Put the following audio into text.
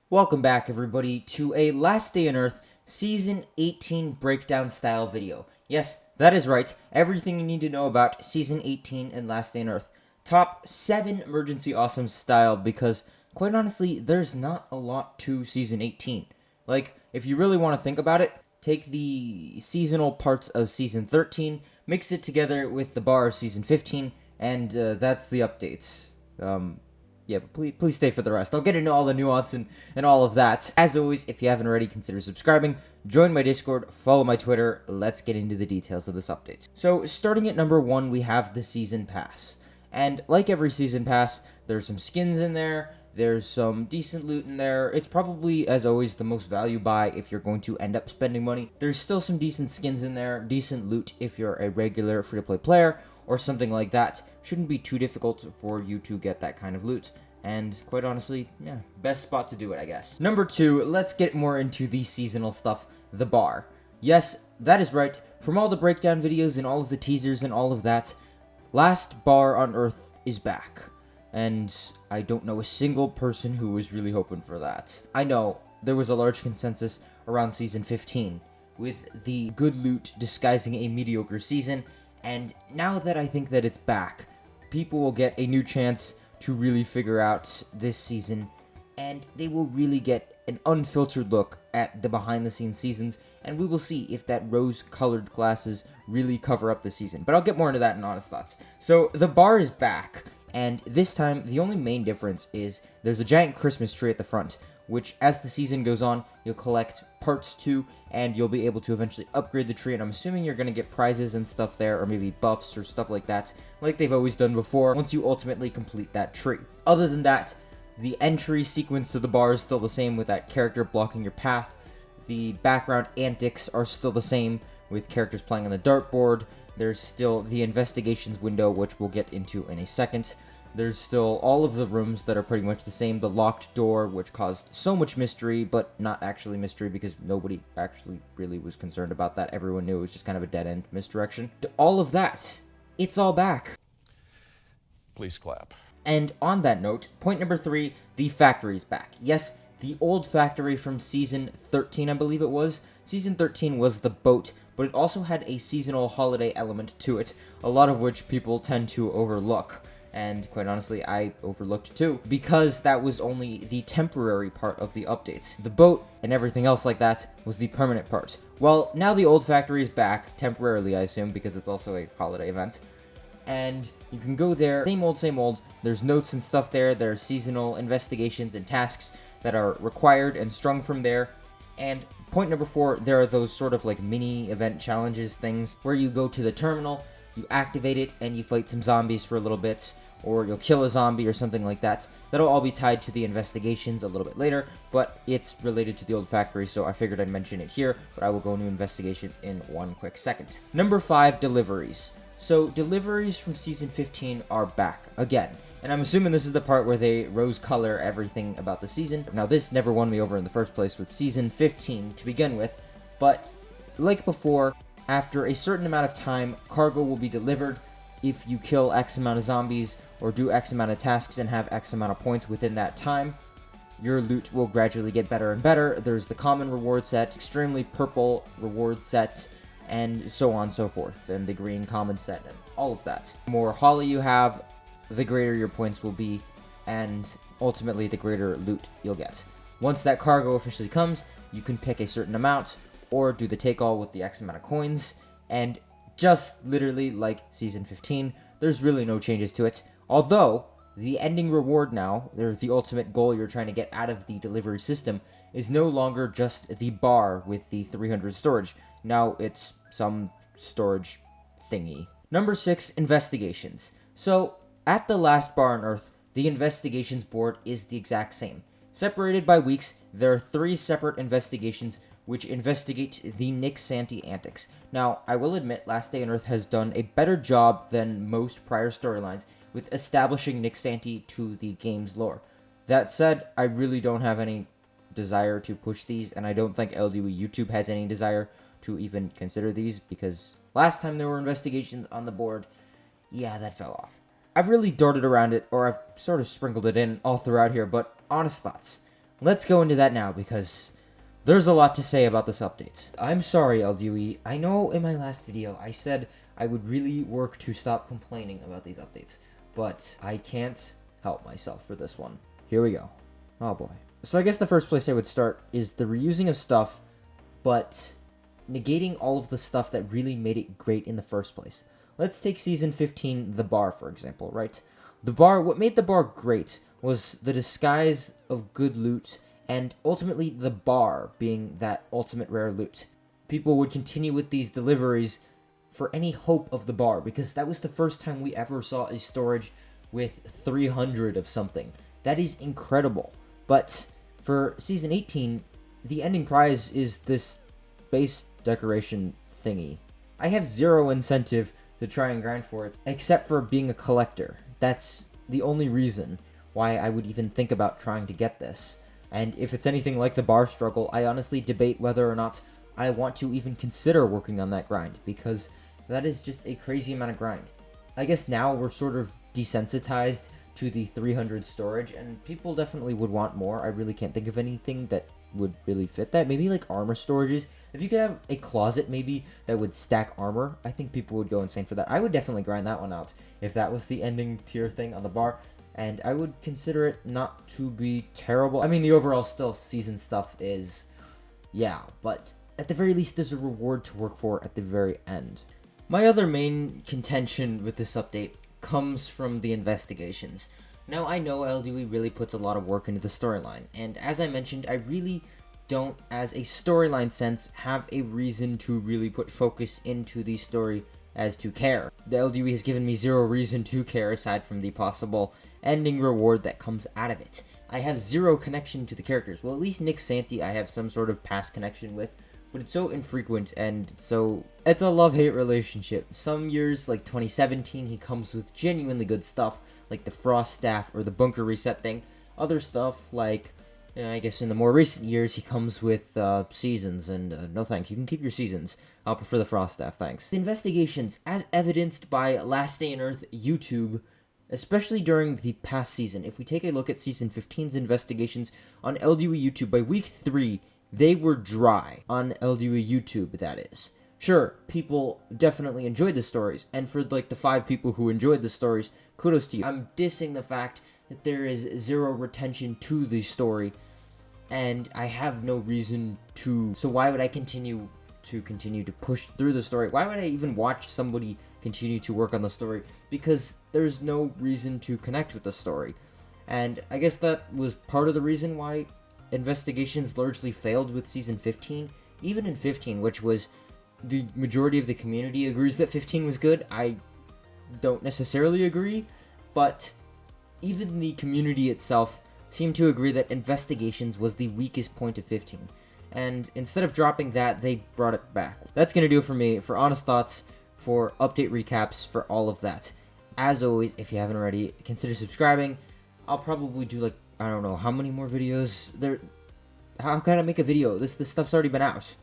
Welcome back, everybody, to a Last Day on Earth Season 18 breakdown style video. Yes, that is right, everything you need to know about Season 18 and Last Day on Earth. Top 7 Emergency Awesome style, because, quite honestly, there's not a lot to Season 18. Like, if you really want to think about it, take the seasonal parts of Season 13, mix it together with the bar of Season 15, and that's the updates. Yeah, but please stay for the rest. I'll get into all the nuance and all of that. As always, if you haven't already, consider subscribing, join my Discord, follow my Twitter. Let's get into the details of this update. So, starting at number 1, we have the Season Pass. And like every Season Pass, there's some skins in there, there's some decent loot in there. It's probably, as always, the most value buy if you're going to end up spending money. There's still some decent skins in there, decent loot if you're a regular free-to-play player, or something like that. Shouldn't be too difficult for you to get that kind of loot. And quite honestly, yeah, best spot to do it, I guess. Number 2, let's get more into the seasonal stuff, the bar. Yes, that is right. From all the breakdown videos and all of the teasers and all of that, Last Bar on Earth is back. And I don't know a single person who was really hoping for that. I know, there was a large consensus around Season 15, with the good loot disguising a mediocre season, and now that I think that it's back, people will get a new chance to really figure out this season, and they will really get an unfiltered look at the behind-the-scenes seasons, and we will see if that rose-colored glasses really cover up the season. But I'll get more into that in Honest Thoughts. So, the bar is back, and this time, the only main difference is there's a giant Christmas tree at the front, which, as the season goes on, you'll collect parts to, and you'll be able to eventually upgrade the tree, and I'm assuming you're going to get prizes and stuff there, or maybe buffs or stuff like that, like they've always done before, once you ultimately complete that tree. Other than that, the entry sequence to the bar is still the same with that character blocking your path. The background antics are still the same with characters playing on the dartboard. There's still the investigations window, which we'll get into in a second. There's still all of the rooms that are pretty much the same. The locked door, which caused so much mystery, but not actually mystery because nobody actually really was concerned about that. Everyone knew it was just kind of a dead-end misdirection. All of that, it's all back. Please clap. And on that note, point number 3, the factory's back. Yes, the old factory from Season 13, I believe it was. Season 13 was the boat, but it also had a seasonal holiday element to it, a lot of which people tend to overlook. And quite honestly, I overlooked too, because that was only the temporary part of the updates. The boat and everything else like that was the permanent part. Well, now the old factory is back, temporarily I assume, because it's also a holiday event. And you can go there, same old, there's notes and stuff there, there's seasonal investigations and tasks that are required and strung from there. And point number 4, there are those sort of like mini event challenges things, where you go to the terminal, you activate it, and you fight some zombies for a little bit, or you'll kill a zombie or something like that. That'll all be tied to the investigations a little bit later, but it's related to the old factory, so I figured I'd mention it here, but I will go into investigations in one quick second. Number 5, Deliveries. So, Deliveries from Season 15 are back, again. And I'm assuming this is the part where they rose-color everything about the season. Now, this never won me over in the first place with Season 15 to begin with, but like before, after a certain amount of time, cargo will be delivered if you kill X amount of zombies or do X amount of tasks and have X amount of points within that time. Your loot will gradually get better and better. There's the common reward set, extremely purple reward set, and so on and so forth, and the green common set, and all of that. The more holly you have, the greater your points will be, and ultimately the greater loot you'll get. Once that cargo officially comes, you can pick a certain amount, or do the take-all with the X amount of coins, and just literally like Season 15, there's really no changes to it. Although, the ending reward now, or the ultimate goal you're trying to get out of the delivery system, is no longer just the bar with the 300 storage. Now it's some storage thingy. Number 6, investigations. So, at the Last Bar on Earth, the investigations board is the exact same. Separated by weeks, there are 3 separate investigations which investigate the Nick Santy antics. Now, I will admit, Last Day on Earth has done a better job than most prior storylines with establishing Nick Santy to the game's lore. That said, I really don't have any desire to push these, and I don't think ldoe YouTube has any desire to even consider these, because last time there were investigations on the board, yeah, that fell off. I've really darted around it, or I've sort of sprinkled it in all throughout here, but honest thoughts. let's go into that now, because there's a lot to say about this update. I'm sorry, ldoe. I know in my last video I said I would really work to stop complaining about these updates, but I can't help myself for this one. Here we go. Oh boy. So I guess the first place I would start is the reusing of stuff, but negating all of the stuff that really made it great in the first place. Let's take Season 15, the bar, for example, right? The bar, what made the bar great was the disguise of good loot, and ultimately the bar being that ultimate rare loot. People would continue with these deliveries for any hope of the bar, because that was the first time we ever saw a storage with 300 of something. That is incredible. But for Season 18, the ending prize is this base decoration thingy. I have zero incentive to try and grind for it, except for being a collector. That's the only reason why I would even think about trying to get this. And if it's anything like the bar struggle, I honestly debate whether or not I want to even consider working on that grind, because that is just a crazy amount of grind. I guess now we're sort of desensitized to the 300 storage, and people definitely would want more. I really can't think of anything that would really fit that. Maybe like armor storages. If you could have a closet maybe that would stack armor, I think people would go insane for that. I would definitely grind that one out if that was the ending tier thing on the bar, and I would consider it not to be terrible. I mean, the overall still season stuff is, yeah, but at the very least there's a reward to work for at the very end. My other main contention with this update comes from the investigations. Now, I know ldoe really puts a lot of work into the storyline, and as I mentioned, I really don't, as a storyline sense, have a reason to really put focus into the story as to care. The ldoe has given me zero reason to care aside from the possible ending reward that comes out of it. I have zero connection to the characters. Well, at least Nick Santy I have some sort of past connection with, but it's so infrequent, and so it's a love-hate relationship. Some years, like 2017, he comes with genuinely good stuff, like the Frost Staff or the Bunker Reset thing. Other stuff, like, I guess in the more recent years, he comes with seasons, and no thanks, you can keep your seasons. I'll prefer the Frost Staff, thanks. Investigations, as evidenced by Last Day on Earth YouTube, especially during the past season. If we take a look at Season 15's investigations on ldoe YouTube, by week 3, they were dry on ldoe YouTube, that is. Sure, people definitely enjoyed the stories, and for like the 5 people who enjoyed the stories, kudos to you. I'm dissing the fact that there is zero retention to the story, and I have no reason to. So why would I continue to push through the story? Why would I even watch somebody continue to work on the story? Because there's no reason to connect with the story. And I guess that was part of the reason why investigations largely failed with Season 15. Even in 15, which was the majority of the community agrees that 15 was good. I don't necessarily agree, but even the community itself seemed to agree that investigations was the weakest point of 15. And instead of dropping that, they brought it back. That's going to do it for me, for honest thoughts, for update recaps, for all of that. As always, if you haven't already, consider subscribing. I'll probably do like, I don't know how many more videos there. How can I make a video? This stuff's already been out.